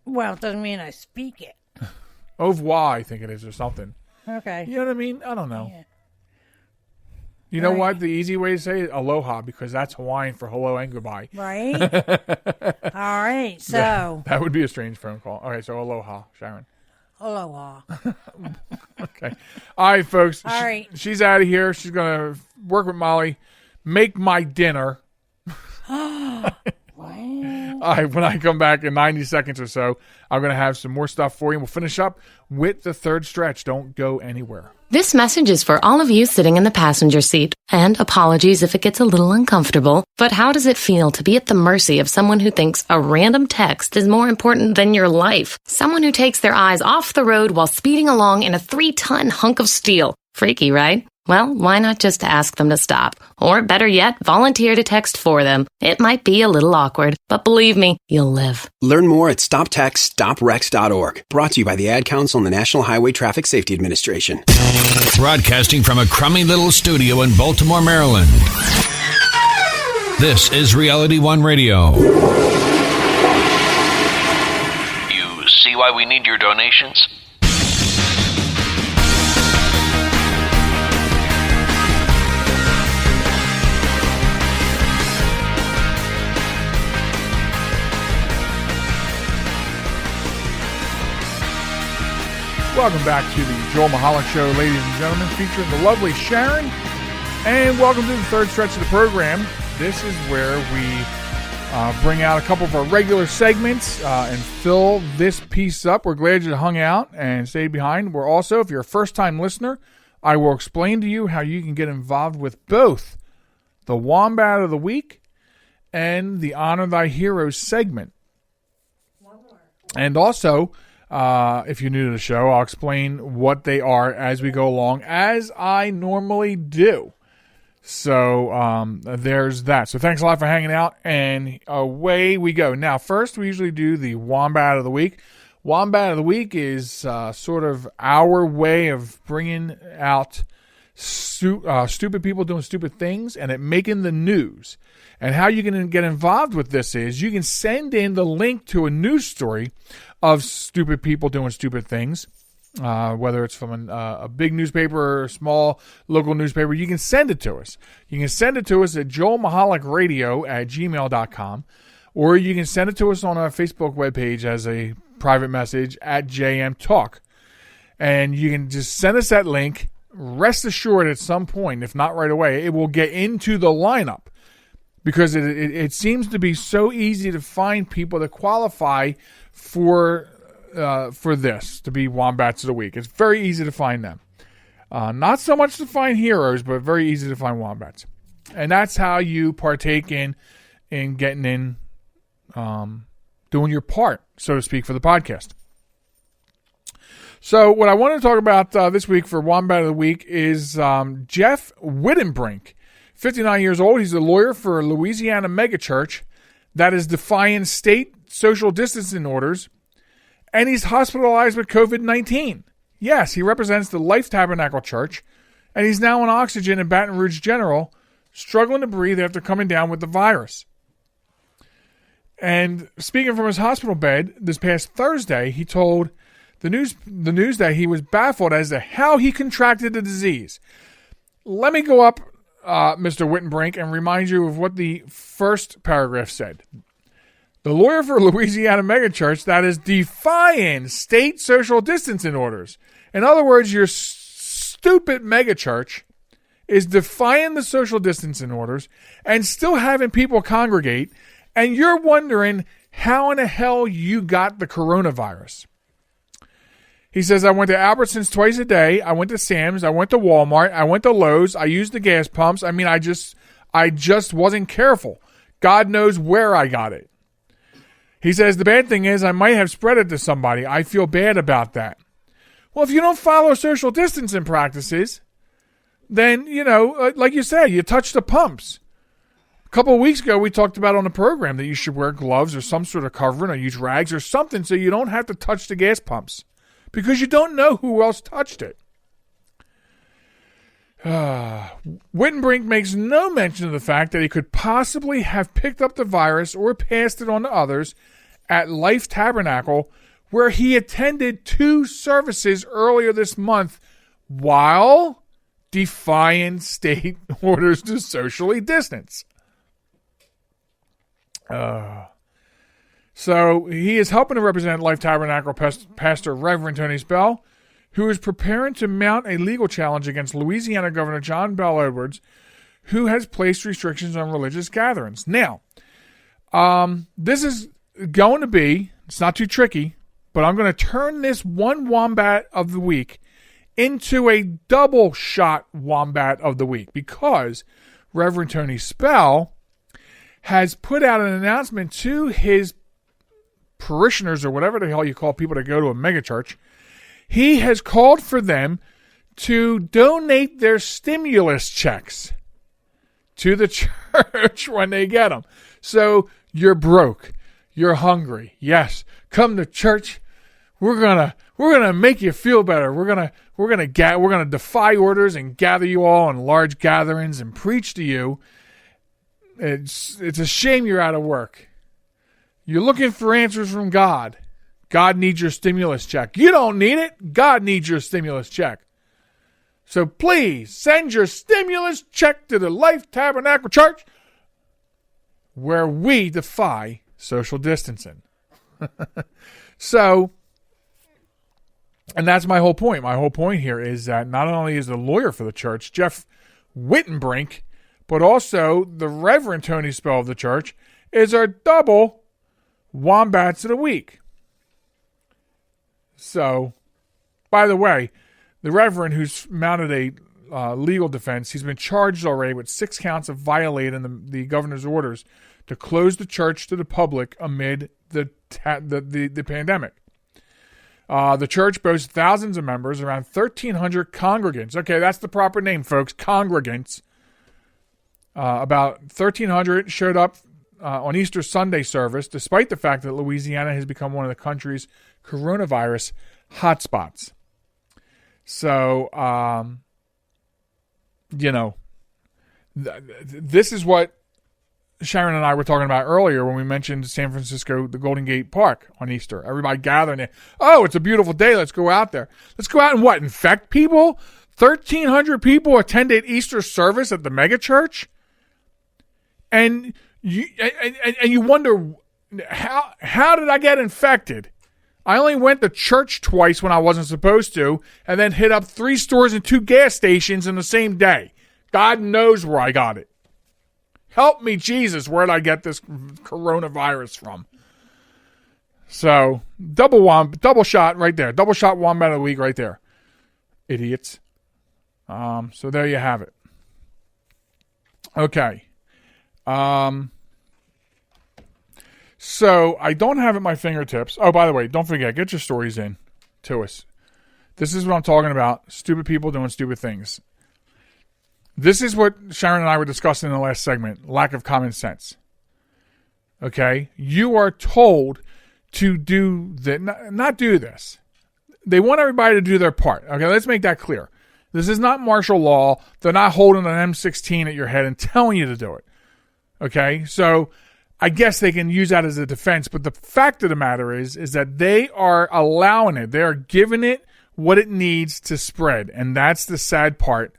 Well, it doesn't mean I speak it. Au revoir, I think it is, or something. Okay. You know what I mean? I don't know. Yeah. You know what? The easy way to say it, aloha, because that's Hawaiian for hello and goodbye. Right. All right. So that would be a strange phone call. Okay, so aloha, Sharon. Aloha. Okay. All right, folks. All right. She's out of here. She's going to work with Molly, make my dinner. All right, when I come back in 90 seconds or so, I'm going to have some more stuff for you. We'll finish up with the third stretch. Don't go anywhere. This message is for all of you sitting in the passenger seat. And apologies if it gets a little uncomfortable, but how does it feel to be at the mercy of someone who thinks a random text is more important than your life? Someone who takes their eyes off the road while speeding along in a 3-ton hunk of steel. Freaky, right? Well, why not just ask them to stop? Or better yet, volunteer to text for them. It might be a little awkward, but believe me, you'll live. Learn more at stoptextstoprex.org. Brought to you by the Ad Council and the National Highway Traffic Safety Administration. Broadcasting from a crummy little studio in Baltimore, Maryland. This is Reality One Radio. You see why we need your donations? Welcome back to the Joel Michalec Show, ladies and gentlemen, featuring the lovely Sharon. And welcome to the third stretch of the program. This is where we bring out a couple of our regular segments and fill this piece up. We're glad you hung out and stayed behind. We're also, if you're a first-time listener, I will explain to you how you can get involved with both the Wombat of the Week and the Honor Thy Heroes segment. And also, if you're new to the show, I'll explain what they are as we go along, as I normally do. So there's that. So thanks a lot for hanging out, and away we go. Now, first, we usually do the Wombat of the Week. Wombat of the Week is sort of our way of bringing out stupid people doing stupid things and it making the news. And how you can get involved with this is you can send in the link to a news story of stupid people doing stupid things, whether it's from a big newspaper or a small local newspaper. You can send it to us. You can send it to us at joelmichalecradio@gmail.com, or you can send it to us on our Facebook webpage as a private message at JM Talk. And you can just send us that link. Rest assured at some point, if not right away, it will get into the lineup. Because it seems to be so easy to find people that qualify for this, to be Wombats of the Week. It's very easy to find them. Not so much to find heroes, but very easy to find Wombats. And that's how you partake in getting in, doing your part, so to speak, for the podcast. So what I want to talk about this week for Wombat of the Week is Jeff Wittenbrink. 59 years old. He's a lawyer for a Louisiana megachurch that is defying state social distancing orders, and he's hospitalized with COVID-19. Yes, he represents the Life Tabernacle Church, and he's now on oxygen in Baton Rouge General, struggling to breathe after coming down with the virus. And speaking from his hospital bed this past Thursday, he told the news that he was baffled as to how he contracted the disease. Let me go up, Mr. Wittenbrink, and remind you of what the first paragraph said. The lawyer for Louisiana megachurch that is defying state social distancing orders. In other words, your stupid megachurch is defying the social distancing orders and still having people congregate, and you're wondering how in the hell you got the coronavirus. He says, I went to Albertsons twice a day. I went to Sam's. I went to Walmart. I went to Lowe's. I used the gas pumps. I mean, I just wasn't careful. God knows where I got it. He says, the bad thing is I might have spread it to somebody. I feel bad about that. Well, if you don't follow social distancing practices, then, like you said, you touch the pumps. A couple of weeks ago, we talked about on the program that you should wear gloves or some sort of covering or use rags or something so you don't have to touch the gas pumps. Because you don't know who else touched it. Wittenbrink makes no mention of the fact that he could possibly have picked up the virus or passed it on to others at Life Tabernacle, where he attended 2 services earlier this month while defying state orders to socially distance. So he is helping to represent Life Tabernacle Pastor Reverend Tony Spell, who is preparing to mount a legal challenge against Louisiana Governor John Bel Edwards, who has placed restrictions on religious gatherings. Now, this is going to be, it's not too tricky, but I'm going to turn this one Wombat of the Week into a double shot Wombat of the Week, because Reverend Tony Spell has put out an announcement to his parishioners, or whatever the hell you call people that go to a megachurch. He has called for them to donate their stimulus checks to the church when they get them. So you're broke, you're hungry. Yes, come to church. We're gonna make you feel better. We're gonna defy orders and gather you all in large gatherings and preach to you. It's a shame you're out of work. You're looking for answers from God. God needs your stimulus check. You don't need it. God needs your stimulus check. So please send your stimulus check to the Life Tabernacle Church, where we defy social distancing. So And that's my whole point. My whole point here is that not only is the lawyer for the church, Jeff Wittenbrink, but also the Reverend Tony Spell of the church is our double Wombats of the Week. So, by the way, the Reverend, who's mounted a legal defense, he's been charged already with 6 counts of violating the governor's orders to close the church to the public amid the pandemic. The church boasts thousands of members, around 1,300 congregants. Okay, that's the proper name, folks, congregants. About 1,300 showed up on Easter Sunday service, despite the fact that Louisiana has become one of the country's coronavirus hotspots. So, this is what Sharon and I were talking about earlier when we mentioned San Francisco, the Golden Gate Park on Easter. Everybody gathering there. Oh, it's a beautiful day. Let's go out there. Let's go out and what? Infect people? 1,300 people attended Easter service at the megachurch? And you wonder, how did I get infected? I only went to church twice when I wasn't supposed to, and then hit up 3 stores and 2 gas stations in the same day. God knows where I got it. Help me, Jesus, where did I get this coronavirus from? So, double shot right there. Double shot Wombat of the Week right there. Idiots. So there you have it. Okay. So I don't have it at my fingertips. Oh, by the way, don't forget, get your stories in to us. This is what I'm talking about. Stupid people doing stupid things. This is what Sharon and I were discussing in the last segment. Lack of common sense. Okay? You are told to do that, not do this. They want everybody to do their part. Okay, let's make that clear. This is not martial law. They're not holding an M16 at your head and telling you to do it. Okay? So I guess they can use that as a defense, but the fact of the matter is that they are allowing it. They are giving it what it needs to spread, and that's the sad part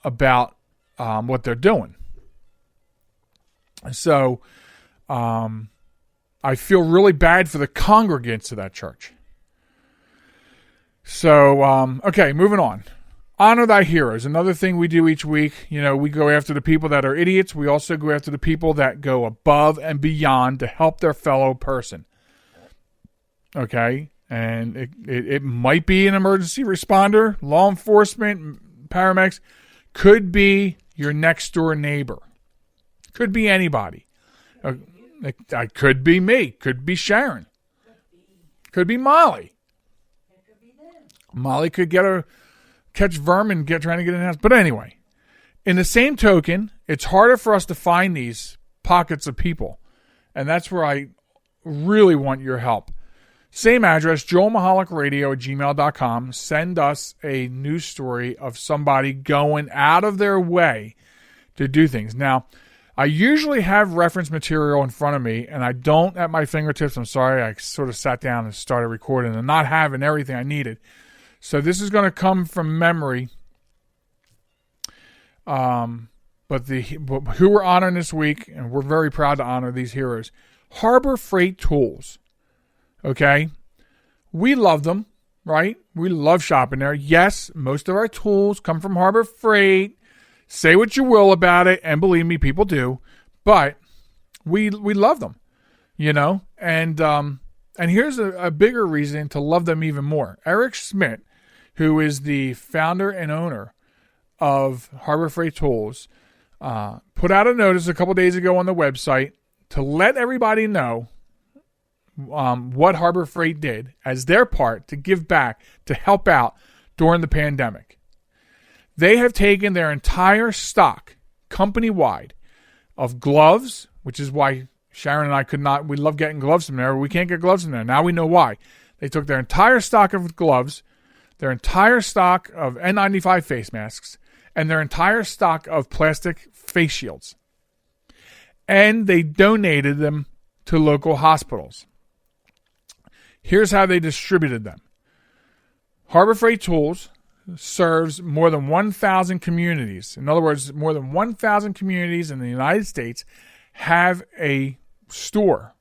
about what they're doing. So I feel really bad for the congregants of that church. So, okay, moving on. Honor thy heroes. Another thing we do each week, we go after the people that are idiots. We also go after the people that go above and beyond to help their fellow person. Okay? And it might be an emergency responder, law enforcement, paramedics. Could be your next door neighbor. Could be anybody. It could be me. Could be Sharon. Could be Molly. Molly could catch vermin trying to get in the house. But anyway, in the same token, it's harder for us to find these pockets of people. And that's where I really want your help. Same address, joelmichalecradio@gmail.com. Send us a news story of somebody going out of their way to do things. Now, I usually have reference material in front of me, and I don't at my fingertips. I'm sorry, I sort of sat down and started recording and not having everything I needed. So this is going to come from memory. But who we're honoring this week, and we're very proud to honor these heroes, Harbor Freight Tools. Okay? We love them, right? We love shopping there. Yes, most of our tools come from Harbor Freight. Say what you will about it, and believe me, people do. But we love them, And here's a bigger reason to love them even more. Eric Schmidt, who is the founder and owner of Harbor Freight Tools, put out a notice a couple days ago on the website to let everybody know what Harbor Freight did as their part to give back, to help out during the pandemic. They have taken their entire stock, company-wide, of gloves, which is why Sharon and I we love getting gloves from there. We can't get gloves from there. Now we know why. They took their entire stock of gloves, their entire stock of N95 face masks, and their entire stock of plastic face shields. And they donated them to local hospitals. Here's how they distributed them. Harbor Freight Tools serves more than 1,000 communities. In other words, more than 1,000 communities in the United States have a store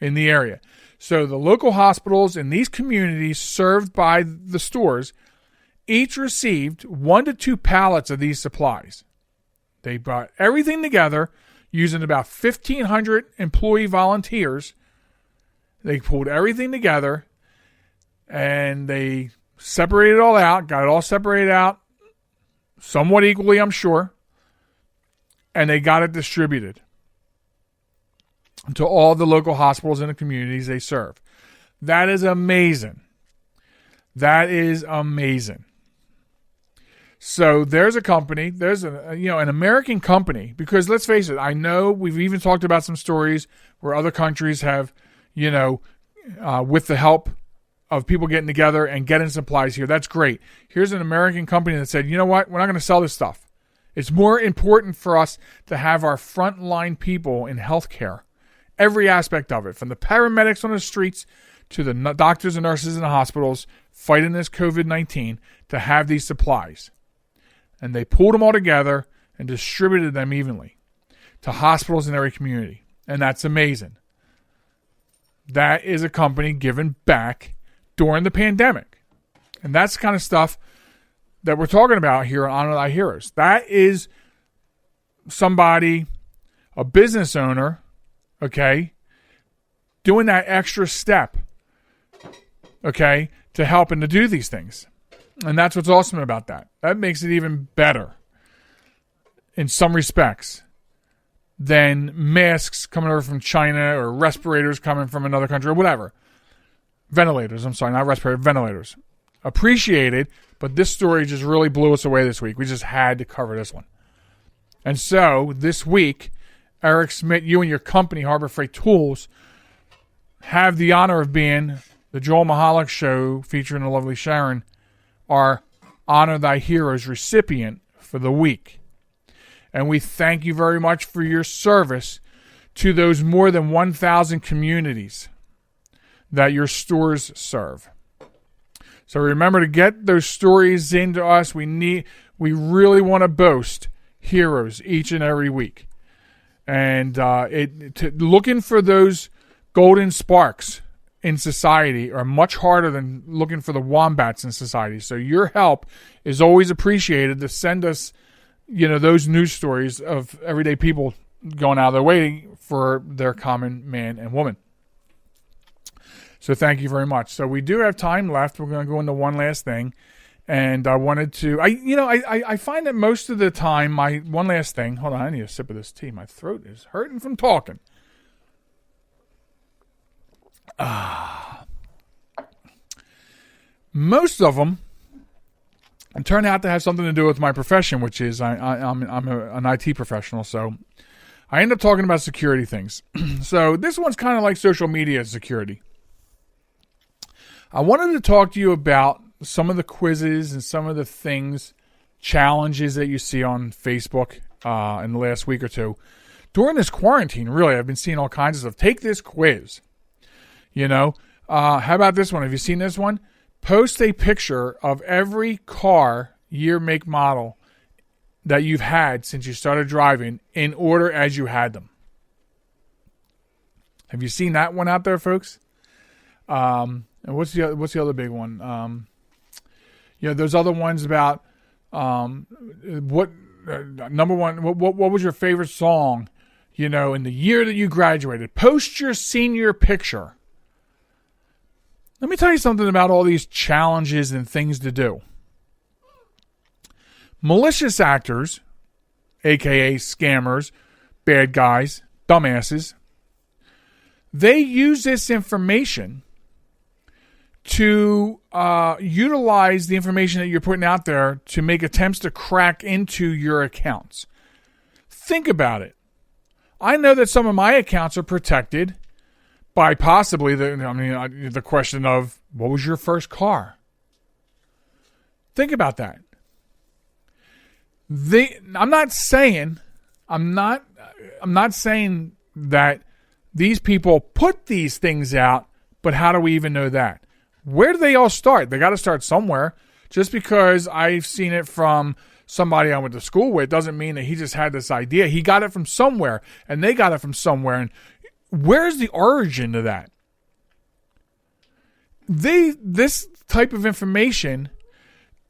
in the area. So the local hospitals in these communities served by the stores each received 1 to 2 pallets of these supplies. They brought everything together using about 1,500 employee volunteers. They pulled everything together and they separated it all out, got it all separated out, somewhat equally, I'm sure, and they got it distributed to all the local hospitals and the communities they serve. That is amazing. That is amazing. So there's a company, there's an American company, because let's face it, I know we've even talked about some stories where other countries have, with the help of people getting together and getting supplies here. That's great. Here's an American company that said, you know what, we're not going to sell this stuff. It's more important for us to have our frontline people in healthcare, every aspect of it, from the paramedics on the streets to the doctors and nurses in the hospitals fighting this COVID-19, to have these supplies. And they pulled them all together and distributed them evenly to hospitals in every community. And that's amazing. That is a company giving back during the pandemic. And that's the kind of stuff that we're talking about here on Honor Thy Heroes. That is somebody, a business owner, okay, doing that extra step, okay, to help and to do these things. And that's what's awesome about that. That makes it even better in some respects than masks coming over from China or respirators coming from another country or whatever. Ventilators, I'm sorry, not respirators, ventilators. Appreciated, but this story just really blew us away this week. We just had to cover this one. And so this week, Eric Smith, you and your company, Harbor Freight Tools, have the honor of being the Joel Michalec Show featuring the lovely Sharon, our Honor Thy Heroes recipient for the week. And we thank you very much for your service to those more than 1,000 communities that your stores serve. So remember to get those stories into us. We really want to boast heroes each and every week. And looking for those golden sparks in society are much harder than looking for the wombats in society. So your help is always appreciated to send us, those news stories of everyday people going out of their way for their common man and woman. So thank you very much. So we do have time left. We're going to go into one last thing. And I wanted to, I find that most of the time, one last thing, hold on, I need a sip of this tea. My throat is hurting from talking. Most of them turn out to have something to do with my profession, which is I'm an IT professional. So I end up talking about security things. So this one's kind of like social media security. I wanted to talk to you about some of the quizzes and some of the things, challenges that you see on Facebook in the last week or two. During this quarantine, really, I've been seeing all kinds of stuff. Take this quiz. How about this one? Have you seen this one? Post a picture of every car, year, make, model that you've had since you started driving in order as you had them. Have you seen that one out there, folks? And what's the other big one? There's other ones about number one. What was your favorite song? In the year that you graduated. Post your senior picture. Let me tell you something about all these challenges and things to do. Malicious actors, aka scammers, bad guys, dumbasses, they use this information to utilize the information that you're putting out there to make attempts to crack into your accounts. Think about it. I know that some of my accounts are protected by possibly the question of, what was your first car? Think about that. I'm not saying that these people put these things out, but how do we even know that? Where do they all start? They got to start somewhere. Just because I've seen it from somebody I went to school with doesn't mean that he just had this idea. He got it from somewhere, and they got it from somewhere. And where's the origin of that? This type of information,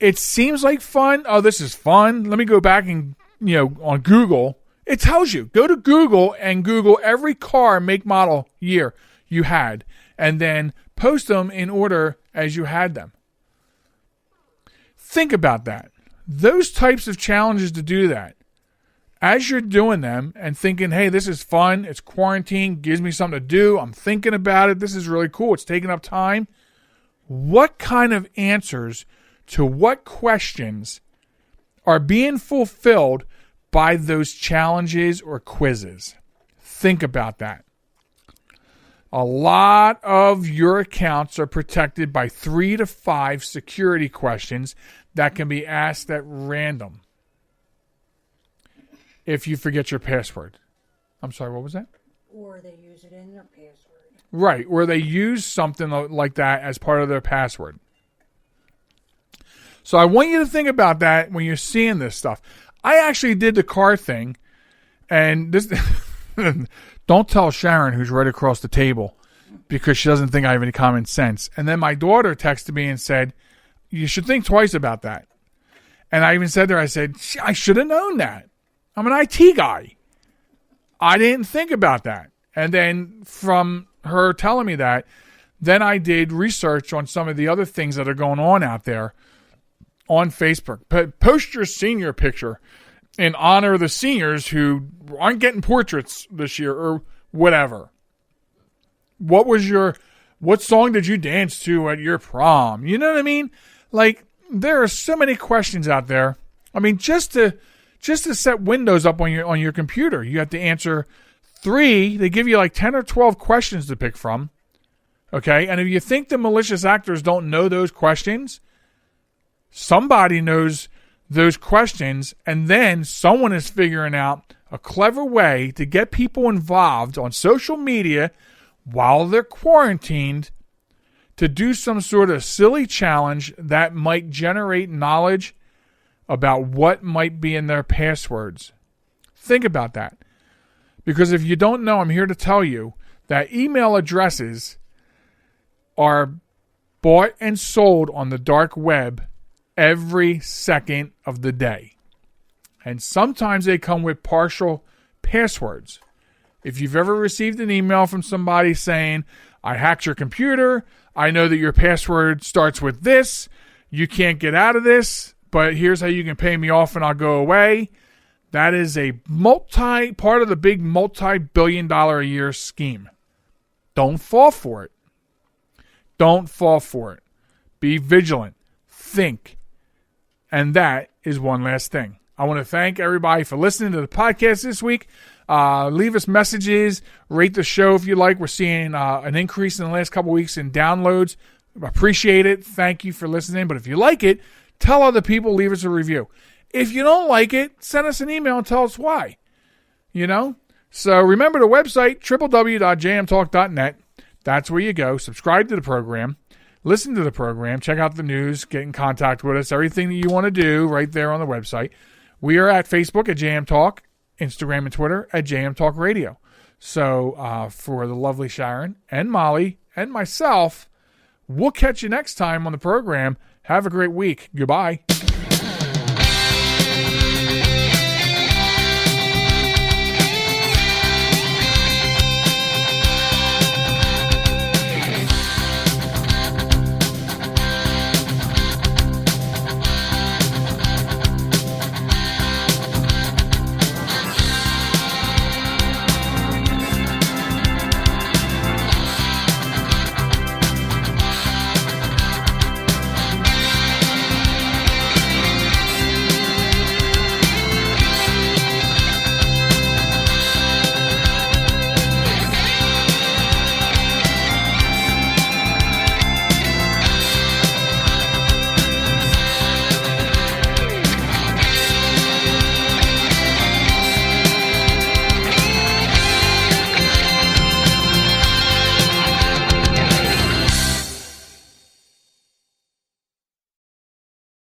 it seems like fun. Oh, this is fun. Let me go back and, on Google. It tells you. Go to Google and Google every car, make, model, year you had. And then post them in order as you had them. Think about that. Those types of challenges to do that. As you're doing them and thinking, hey, this is fun. It's quarantine. Gives me something to do. I'm thinking about it. This is really cool. It's taking up time. What kind of answers to what questions are being fulfilled by those challenges or quizzes? Think about that. A lot of your accounts are protected by 3 to 5 security questions that can be asked at random if you forget your password. I'm sorry, what was that? Or they use it in their password. Right, or they use something like that as part of their password. So I want you to think about that when you're seeing this stuff. I actually did the car thing, and this don't tell Sharon, who's right across the table, because she doesn't think I have any common sense. And then my daughter texted me and said, you should think twice about that. And I even said to her, I said, I should have known that. I'm an IT guy. I didn't think about that. And then from her telling me that, then I did research on some of the other things that are going on out there on Facebook. Post your senior picture in honor of the seniors who aren't getting portraits this year or whatever. What song did you dance to at your prom? You know what I mean? Like, there are so many questions out there. I mean, just to set Windows up on your computer, you have to answer 3. They give you like 10 or 12 questions to pick from. Okay? And if you think the malicious actors don't know those questions, somebody knows those questions, and then someone is figuring out a clever way to get people involved on social media while they're quarantined to do some sort of silly challenge that might generate knowledge about what might be in their passwords. Think about that. Because if you don't know, I'm here to tell you that email addresses are bought and sold on the dark web every second of the day. And sometimes they come with partial passwords. If you've ever received an email from somebody saying, I hacked your computer, I know that your password starts with this, you can't get out of this, but here's how you can pay me off and I'll go away. That is a part of the big multi-billion-dollar a year scheme. Don't fall for it. Don't fall for it. Be vigilant. Think. And that is one last thing. I want to thank everybody for listening to the podcast this week. Leave us messages. Rate the show if you like. We're seeing an increase in the last couple weeks in downloads. Appreciate it. Thank you for listening. But if you like it, tell other people. Leave us a review. If you don't like it, send us an email and tell us why. So remember the website, www.jmtalk.net. That's where you go. Subscribe to the program. Listen to the program. Check out the news. Get in contact with us. Everything that you want to do right there on the website. We are at Facebook at JM Talk, Instagram and Twitter at JM Talk Radio. So for the lovely Sharon and Molly and myself, we'll catch you next time on the program. Have a great week. Goodbye.